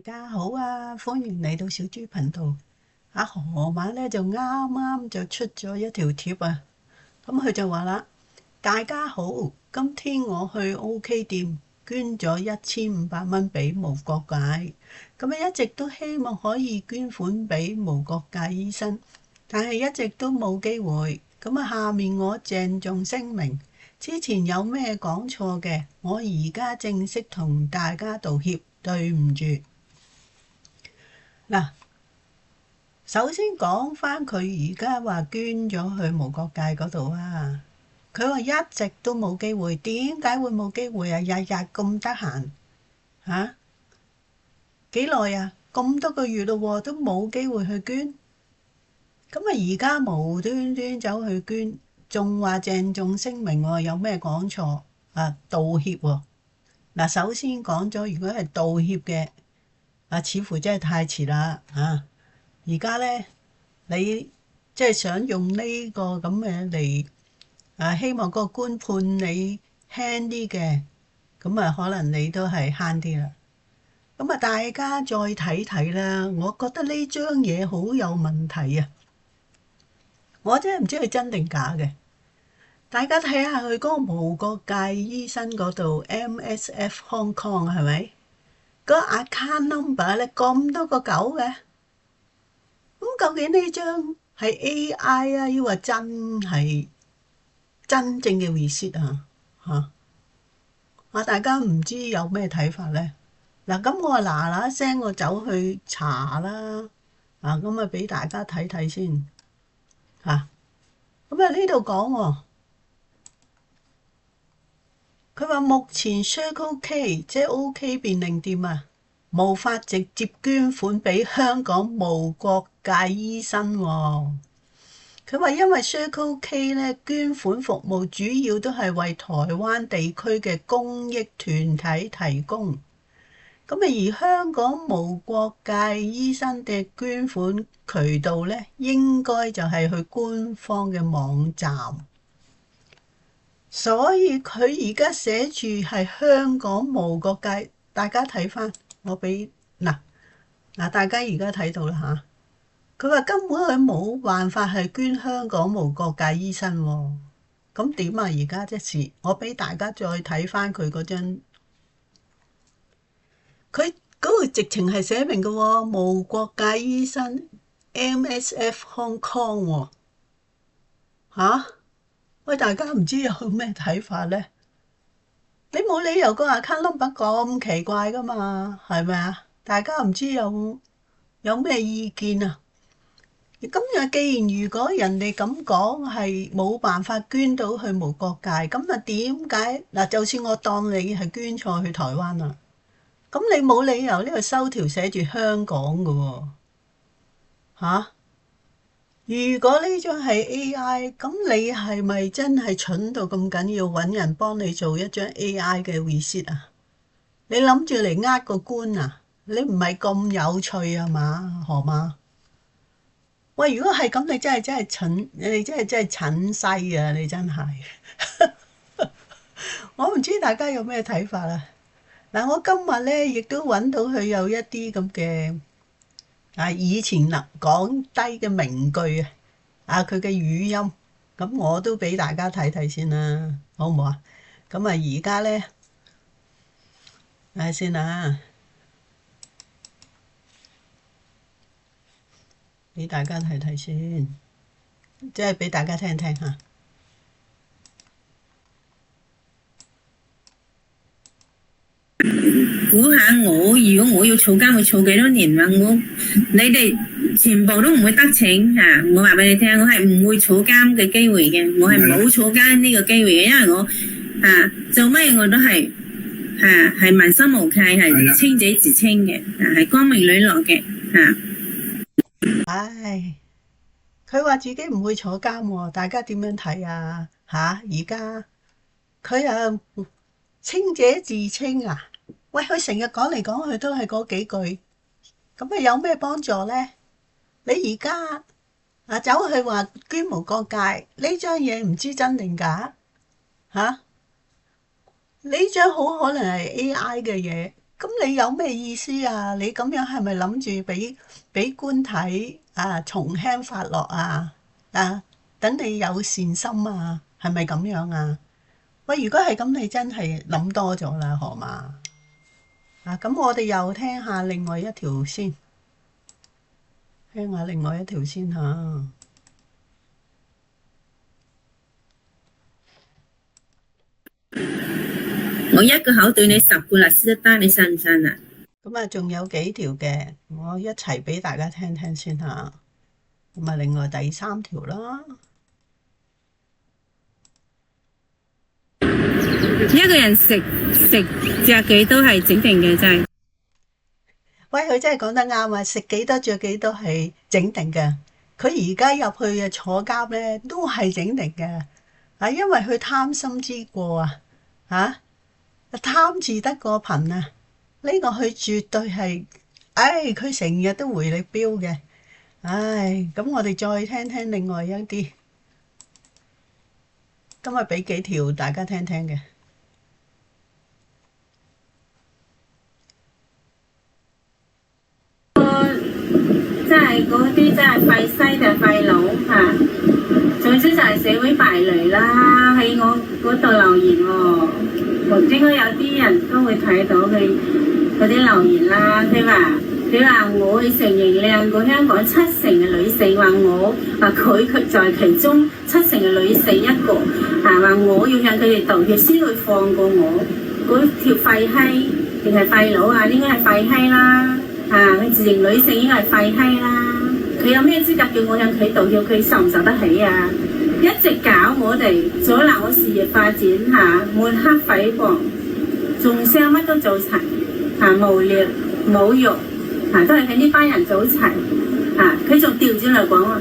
家好啊，歡迎嚟到小豬頻道。阿河馬咧就啱啱就出咗一條貼啊，咁佢就話啦：大家好，今天我去 OK 店捐咗1500蚊俾無國界，咁啊一直都希望可以捐款俾無國界醫生，但係一直都冇機會。咁啊，下面我鄭重聲明，之前有咩講錯嘅，我而家正式同大家道歉，對唔住。嗱，首先講返佢而家話捐咗去無國界嗰度啊，佢話一直都冇機會，點解會冇機會啊？日日咁得閒嚇，幾耐啊？咁多個月咯喎，都冇機會去捐。咁啊，而家無端端走去捐，仲話鄭重聲明喎，有咩講錯啊？道歉喎。嗱，首先講咗，如果係道歉嘅，似乎真係太遲啦啊！而家咧，你即係想用呢個咁嘅嚟希望個官判你輕啲嘅，咁啊可能你都係慳啲啦。咁啊，大家再睇睇啦，我覺得呢張嘢好有問題啊！我真係唔知係真定假嘅。大家睇下佢嗰個無國界醫生嗰度 MSF Hong Kong 係咪？嗰個 account number 咧咁多個9嘅，咁究竟呢張係 AI 啊，抑或真係真正嘅 receipt 啊？大家唔知有咩睇法咧？嗱，咁我嗱嗱聲我走去查啦，咁啊俾大家睇睇先嚇。咁啊呢度講喎。佢話目前 Circle K 即係 OK 便利店啊，無法直接捐款俾香港無國界醫生喎。佢話因為 Circle K 咧捐款服務主要都係為台灣地區嘅公益團體提供，咁啊而香港無國界醫生嘅捐款渠道咧，應該就係去官方嘅網站。所以佢而家寫住係香港無國界，大家睇翻我俾嗱，大家而家睇到啦嚇。佢話根本佢冇辦法係捐香港無國界醫生喎，咁點啊？而家即時我俾大家再睇翻佢嗰張，佢嗰個直情係寫明嘅喎，無國界醫生 MSF Hong Kong 喎嚇。喂，大家唔知有咩睇法咧？你冇理由個 account number 咁奇怪噶嘛，係咪啊？大家唔知有咩意見啊？今日既然如果人哋咁講係冇辦法捐到去無國界，咁啊點解嗱？就算我當你係捐錯去台灣啦，咁你冇理由呢個收條寫住香港噶喎嚇？如果呢張係 AI，咁你係咪真係蠢到咁緊要揾人幫你做一張 AI 嘅 receipt 啊？你諗住嚟呃個官啊？你唔係咁有趣啊嘛，河馬？喂，如果係咁，你真係蠢，你真係蠢西啊！你真係，我唔知大家有咩睇法啊？嗱，我今日咧亦都揾到佢有一啲咁嘅。以前講低嘅名句佢嘅語音，咁我都俾大家睇睇先啦，好唔好啊？咁啊，而家咧，睇下先啊，俾大家睇睇先，即係俾大家聽聽嚇。估下如果我要坐監，會坐幾多年啊？你哋全部都唔會得逞啊！我話俾你聽，我係唔會坐監嘅機會嘅，我係冇坐監呢個機會嘅，因為我做咩我都係係問心無愧，係清者自清嘅，係光明磊落嘅唉，佢話自己唔會坐監喎，大家點樣睇啊？而家佢又清者自清啊？喂，佢成日講嚟講去都係嗰幾句，咁有咩幫助咧？你而家走去話捐無國界呢張嘢唔知真定假呢張好可能係 AI 嘅嘢，咁你有咩意思啊？你咁樣係咪諗住俾官睇啊，從輕發落啊？啊，等你有善心啊？係咪咁樣啊？喂，如果係咁，你真係諗多咗啦，河馬。啊，咁我哋又聽下另外一條先，聽下另外一條先嚇。我一個口對你10個律師都得，你信唔信啊？咁啊，仲有幾條嘅，我一齊俾大家聽聽先嚇。咁啊，另外第3條啦。一個人食着幾多係整定嘅，真係。喂，佢真係講得啱啊！食幾多着幾多係整定嘅。佢而家入去嘅坐監咧，都係整定嘅。啊，因為佢貪心之過啊，嚇貪字得個貧啊！呢個佢絕對係，佢成日都回力標嘅。咁我哋再聽聽另外一啲，今日俾幾條大家聽聽嘅。真係嗰啲真係廢西定係廢佬嚇，總之就係社會敗類啦。喺我嗰度留言喎，應該有啲人都會睇到佢嗰啲留言啦。佢話我去承認靚過香港7成嘅女性，話佢在其中7成嘅女性一個，話我要向佢哋道歉先會放過我。嗰條廢閪定係廢佬啊？應該係廢閪啦。佢自認女性應該係廢閪啦，佢有咩資格叫我向佢道歉？佢受唔受得起啊？一直搞我哋，阻撓我事業發展抹黑誹謗，中傷乜都做齊無聊侮辱都係喺呢班人做齊佢仲調轉嚟講啊，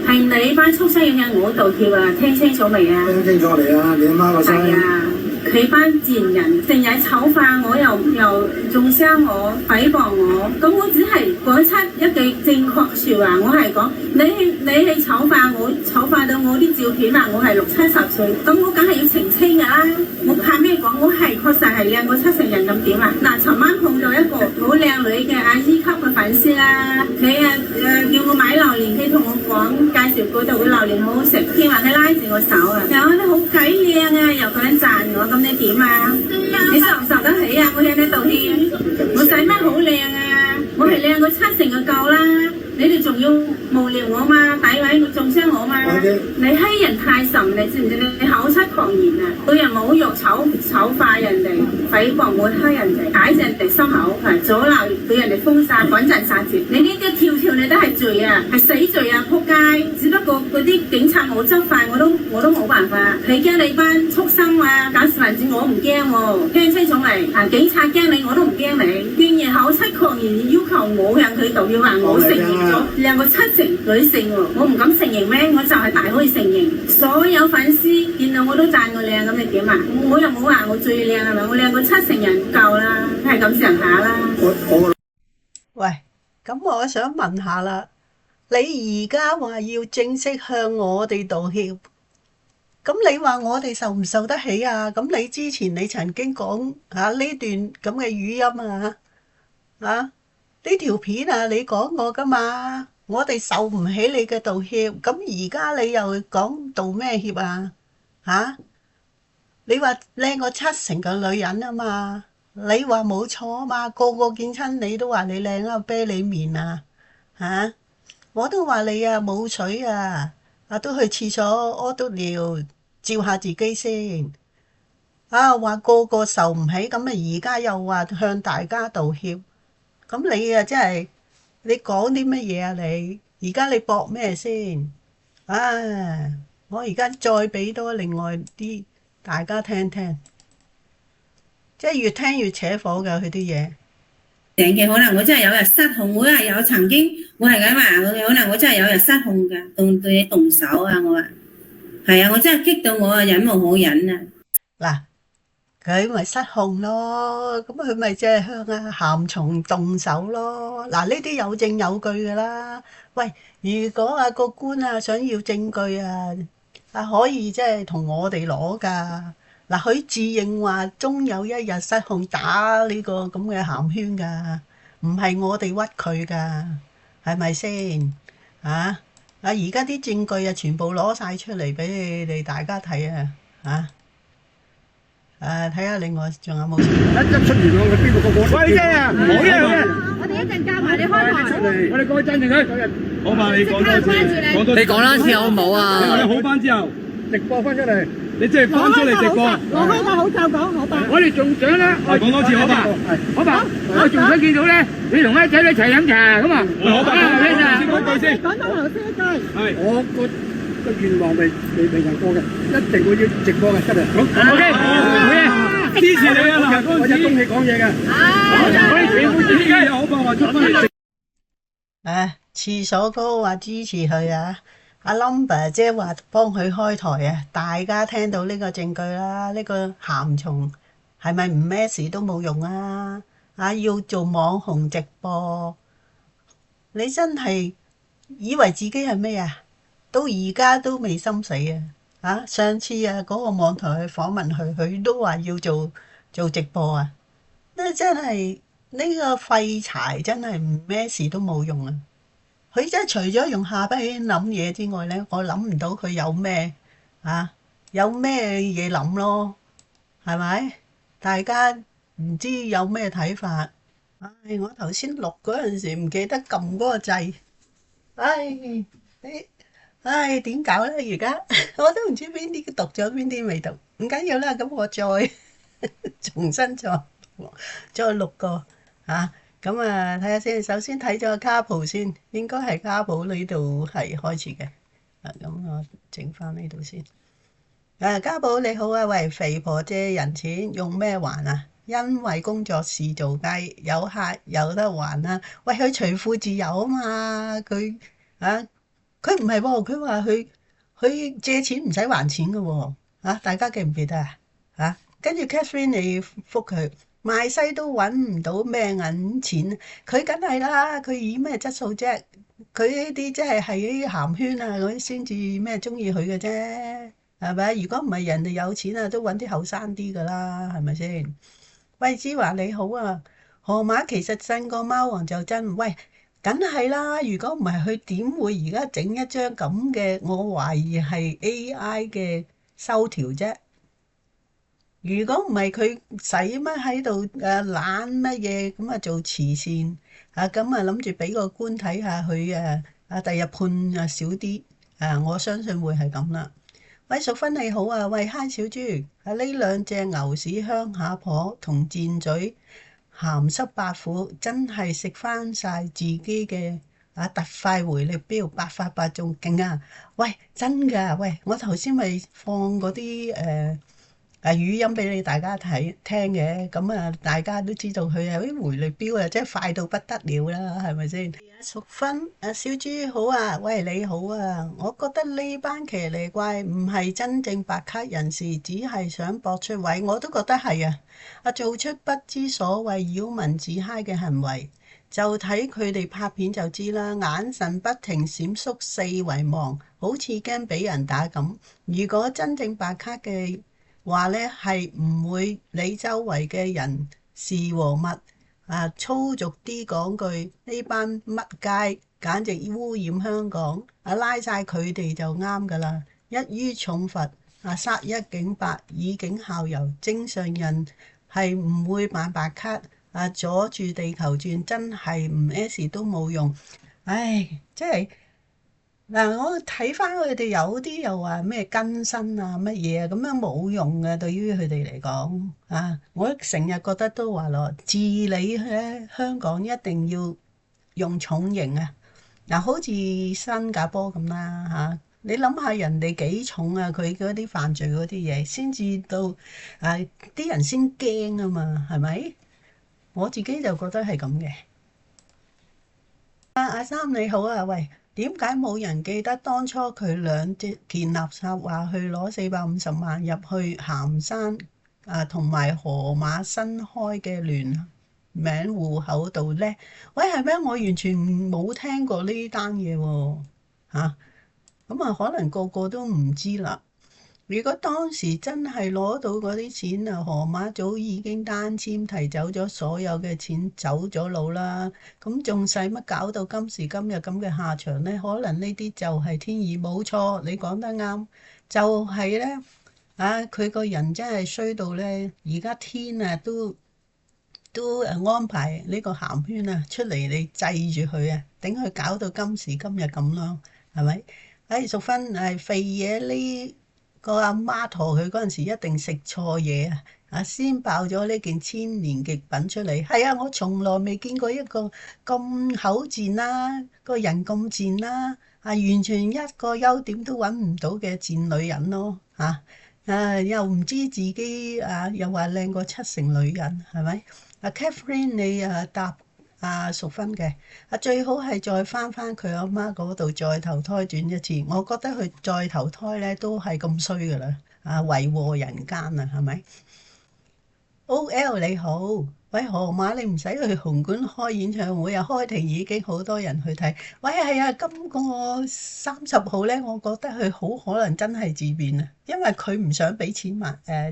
係你班畜生要向我道歉啊！聽清楚未啊？聽清楚嚟啊！你阿媽個聲。係啊！佢班賤人成日醜化我，又中傷我、誹謗我，咁我只係講出一句正確説話，我係講你係醜化我，醜化到我啲照片我係60-70歲，咁我梗係要澄清㗎啦，我怕咩講？我係確實係靚過7成人咁點啊？嗱，尋晚碰到一個好靚女嘅阿姨級嘅粉絲啦，佢叫我買榴蓮，佢同我講介紹嗰度嘅榴蓮好好食，佢話佢拉住我手啊，又覺得好鬼靚啊，又佢人讚我。咁你點啊？你受唔受得起啊？我向你道歉，我使乜好靚啊？我係靚過7成就夠啦！你哋仲要無聊我嘛？詆毀我、中傷我嘛？你欺人太甚，你知唔知？你口出狂言啊！對人侮辱、醜化人哋、誹謗抹黑人哋、踩人哋心口，阻撓對人哋封殺、趕盡殺絕，你呢啲條你都係罪啊，係死罪啊！仆街！只不過嗰啲警察冇執法，我都冇辦法。佢驚你班畜生啊，搞事分子我唔驚喎，聽清楚嚟警察驚你，我都唔驚你。竟然口出狂言，要求我向佢道歉，話我承認咗靚過7成女性喎，我唔敢承認咩？我就係大可以承認。所有粉絲見到我都讚我靚，咁你點啊？我又冇話我最靚係咪？我靚過7成人夠啦，係咁上下啦。喂，咁我想問下啦，你而家話要正式向我哋道歉，咁你話我哋受唔受得起啊？咁你之前你曾經講呢段咁嘅語音呢條片你講過噶嘛？我哋受唔起你嘅道歉，咁而家你又講道咩歉啊？你話靚過7成嘅女人啊嘛？你話冇錯啊嘛？個個見親你都話你靚啊，啤你面啊我都話你冇水都去廁所屙督尿，照下自己先。話個個受唔起，咁而家又話向大家道歉。咁你真係你講啲乜嘢啊？你而家你駁咩先？我而家再俾多另外啲大家聽聽，即係越聽越扯火㗎佢啲嘢。成嘅可能我真係有日失控，我係有曾經我係咁話，可能我真係有日失控㗎，對你動手啊！我話係啊，我真係激到我忍無可忍啊！嗱。佢咪失控咯，咁佢咪即係向鹹蟲動手咯。嗱，呢啲有證有據噶啦。喂，如果個官想要證據可以即係同我哋攞噶。嗱，佢自認話終有一日失控打呢個咁嘅鹹圈㗎，唔係我哋屈佢㗎，係咪先？啊！而家啲證據啊，全部攞晒出嚟俾你哋大家睇啊！睇下另外仲有冇？一出元朗佢邊個個？喂，姐啊，好嘅。我哋一陣教埋你開台。我哋講真定佢。好嘛，你講多次，講多次。你講多次好唔好啊？你好翻之後，直播翻出嚟，你即係翻出嚟直播。攞開個口罩講，好吧？我哋仲想咧，講多次好吧？好吧，我仲想見到咧，你同阿仔一齊飲茶咁啊！好吧，先講句先。講翻頭先一句。係，我個願望未人過嘅，一定會要直播嘅，真係。好 ，OK，好嘢，支持你啊！嗱，我有恭喜講嘢嘅。我哋全部支持，好吧？我出翻。廁所哥話支持佢啊！阿 Lumber 姐話幫佢開台啊！大家聽到呢個證據啦，呢個鹹蟲係咪唔咩事都冇用啊？要做網紅直播，你真係以為自己係咩啊？到而家都未心死啊！上次嗰個網台去訪問佢，佢都話要做直播啊！真係呢個廢柴真係唔咩事都冇用啊！佢真係除咗用下巴諗嘢之外咧，我諗唔到佢有咩嘢諗咯，係咪？大家唔知有咩睇法？我頭先錄嗰陣時唔記得撳嗰個掣，點搞咧？而家我都唔知邊啲讀咗邊啲未讀，唔緊要啦，咁我再重新再錄個咁睇下先，首先睇咗個卡譜先，應該係卡譜呢度係開始嘅。咁我整翻呢度先。家寶你好啊，喂，肥婆借人錢用咩還啊？因為工作室做雞，有客有得還啦。喂，佢隨富自由啊嘛，佢唔係喎，佢話佢借錢唔使還錢嘅喎。大家記唔記得啊？跟住 Catherine 你覆佢。賣西都揾唔到咩銀錢，佢梗係啦，佢以咩質素啫？佢呢啲即係啲鹹圈啊嗰啲先至咩中意佢嘅啫，係咪？如果唔係人哋有錢啊，都揾啲後生啲噶啦，係咪先？喂，芝華你好啊，河馬其實勝過貓王就真，喂，梗係啦，如果唔係佢點會而家整一張咁嘅，我懷疑係 AI 嘅收條啫。如果唔係佢使乜喺度懶乜嘢咁做慈善咁諗住俾個官睇下佢第日判少啲我相信會係咁啦。喂，淑芬你好啊，喂，嗨小豬呢兩隻牛屎鄉下婆同賤嘴鹹濕白虎真係食翻晒自己嘅特快回力鏢，8發8中勁啊！喂，真㗎，喂，我頭先咪放嗰啲語音俾你大家聽嘅，咁大家都知道佢有啲回力鏢即係快到不得了啦，係咪先？淑芬，小豬好啊，喂，你好啊，我覺得呢班騎呢怪唔係真正白卡人士，只係想搏出位，我都覺得係啊，做出不知所謂擾民自嗨嘅行為，就睇佢哋拍片就知啦，眼神不停閃縮四圍望，好似驚俾人打咁。如果真正白卡嘅話咧，係唔會理周圍嘅人是和物粗俗啲講句，呢班乜街簡直污染香港拉晒佢哋就啱噶啦，一於重罰殺一儆百，以儆效尤。正常人係唔會扮白卡阻住地球轉，真係唔 S 都冇用。即係我睇翻佢哋有啲又話咩更新乜嘢咁樣冇用嘅，對於佢哋嚟講我成日覺得都話咯，治理咧香港一定要用重刑好似新加坡咁啦你諗下人哋幾重佢嗰啲犯罪嗰啲嘢，先至到啲人先驚啊嘛，係咪？我自己就覺得係咁嘅。阿三你好啊，喂。點解冇人記得當初佢兩件垃圾話去攞450萬入去鹹山同埋河馬新開嘅聯名戶口度呢？喂，係咩？我完全冇聽過呢單嘢喎咁可能個個都唔知啦。如果當時真係攞到嗰啲錢啊，河馬早已經單簽提走咗所有嘅錢，走咗路啦。咁仲使乜搞到今時今日咁嘅下場呢？可能呢啲就係天意，冇錯，你講得啱，就係呢。佢個人真係衰到呢，而家天啊都安排呢個鹹圈啊出嚟，你制住佢啊，等佢搞到今時今日咁咯，係咪？淑芬肥嘢呢個阿媽陀佢嗰陣時一定食錯嘢啊！先爆咗呢件千年極品出嚟。係啊，我從來未見過一個咁口賤啦，個人咁賤啦，完全一個優點都揾唔到嘅賤女人咯又唔知自己又話靚過七成女人，係咪？Catherine 你答淑芬嘅最好係再翻佢阿媽嗰度再投胎轉一次。我覺得佢再投胎咧都係咁衰噶啦，為禍人間啊，係咪？OL 你好，喂河馬你唔使去紅館開演唱會啊，開庭已經好多人去睇。喂係啊，今個30號咧，我覺得佢好可能真係自辯啊，因為佢唔想俾錢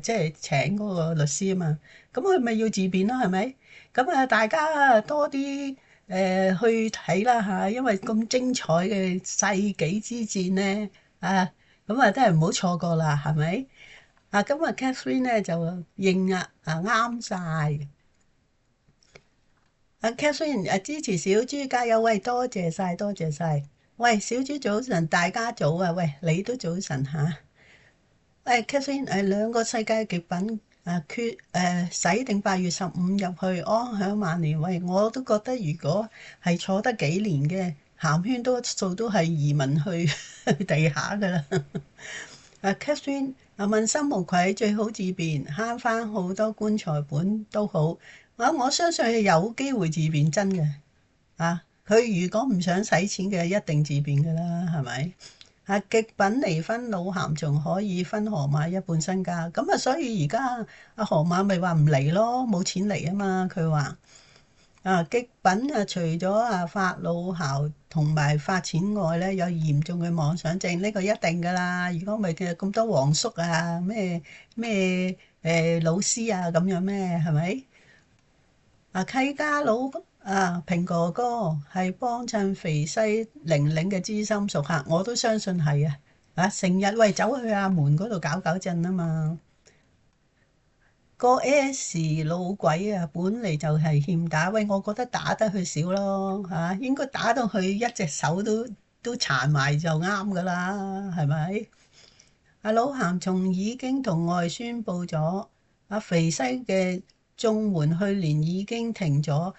即係請嗰個律師啊嘛，咁佢咪要自辯咯，係咪？咁大家多啲去睇啦嚇，因為咁精彩嘅世紀之戰咧咁真係唔好錯過啦，係咪？今日 Catherine 咧就認啱晒。Catherine 支持小豬加油，喂多謝晒多謝晒。喂小豬早晨，大家早啊，喂你都早晨嚇。喂 Catherine 兩個世界極品使定8月15入去安享晚年。喂我都覺得如果係坐得幾年嘅鹹圈多數都係移民去地下噶啦。Catherine 問心無愧，最好自辯，慳翻好多棺材本都好。我相信佢有機會自辯真嘅。佢如果唔想使錢嘅，一定自辯噶啦，係咪？極品離婚老鹹仲可以分河馬一半身家，咁所以而家阿河馬咪話唔嚟咯，冇錢嚟啊嘛。佢話極品除咗發老姣同埋發錢外咧，有嚴重嘅妄想症，呢個一定噶啦。如果唔係嘅咁多皇叔咩老師咁樣咩，係咪？契家佬平哥哥係幫襯肥西玲玲嘅知心熟客，我都相信係成日走去阿門嗰度搞震啊嘛。個 S 老鬼本嚟就係欠打，我覺得打得佢少咯應該打到佢一隻手都殘埋就啱噶啦，係咪？阿老鹹蟲已經同外宣佈咗，肥西嘅綜援去年已經停咗。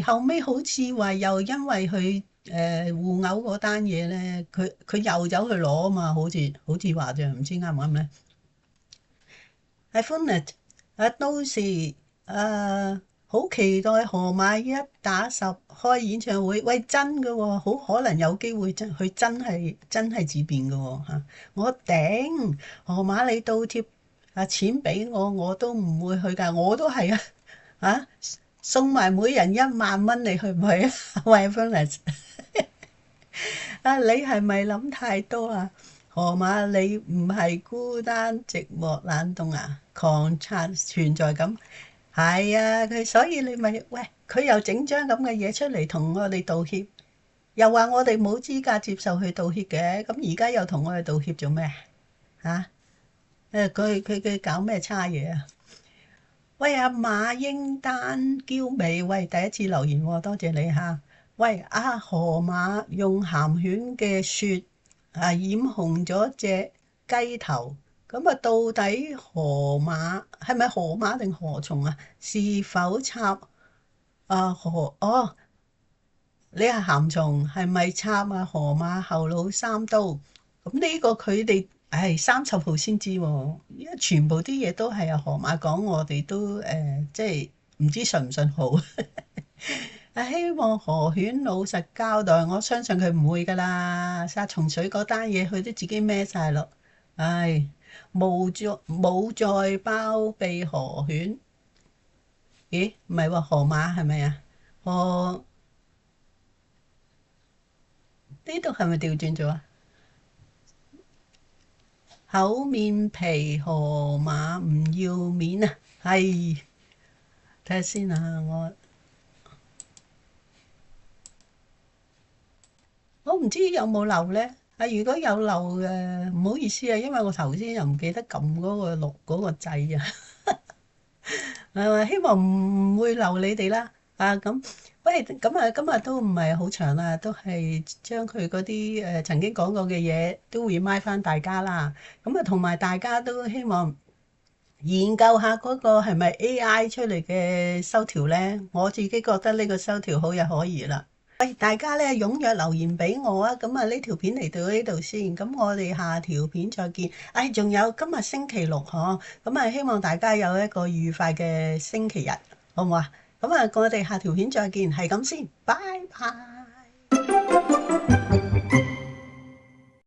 後尾好似話又因為佢互毆嗰單嘢咧，佢又走去攞啊嘛，好似話啫，唔知啱唔啱咧？到時好期待河馬1打10開演唱會，真嘅喎，好可能有機會佢真係自辯嘅喎我頂河馬你倒貼錢俾我都唔會去㗎，我都係送埋每人1萬蚊，你去唔去喂 Furnace 你係咪諗太多啊？河馬你唔係孤單寂寞冷凍狂刷存在感係佢，所以你咪佢又整張咁嘅嘢出嚟同我哋道歉，又話我哋冇資格接受佢道歉嘅，咁而家又同我哋道歉做咩佢搞咩差嘢啊？阿馬英丹嬌美，第一次留言喎，多謝你嚇。河馬用鹹犬嘅雪染紅咗隻雞頭，咁到底河馬係咪河馬定河蟲是否插你係鹹蟲，係咪插河馬後腦3刀？咁呢個佢哋30號先知喎，因為全部啲嘢都係河馬講，我哋都即係唔知信唔信好。希望河犬老實交代，我相信佢唔會㗎啦。殺蟲水嗰單嘢，佢都自己孭晒咯。冇再包庇河犬。咦？唔係喎，河馬係咪啊？呢度係咪調轉咗厚面皮河馬唔要面啊！係睇下先啊，我唔知有冇漏呢？如果有漏嘅，唔好意思啊，因為我頭先又唔記得撳嗰個錄嗰個掣啊。希望唔會漏你哋啦。咁，喂，咁啊，今日都唔係好長啦，都係將佢嗰啲曾經講過嘅嘢都會remind翻大家啦。咁啊，同埋大家都希望研究下嗰個係咪 AI 出嚟嘅收條呢？我自己覺得呢個收條好有可疑啦。喂，大家咧踴躍留言俾我啊！咁啊，呢條片嚟到呢度先，咁我哋下條片再見。仲有今日星期六嗬，咁啊，希望大家有一個愉快嘅星期日，好唔好啊？咁啊，我哋下條片再見，係咁先，拜拜。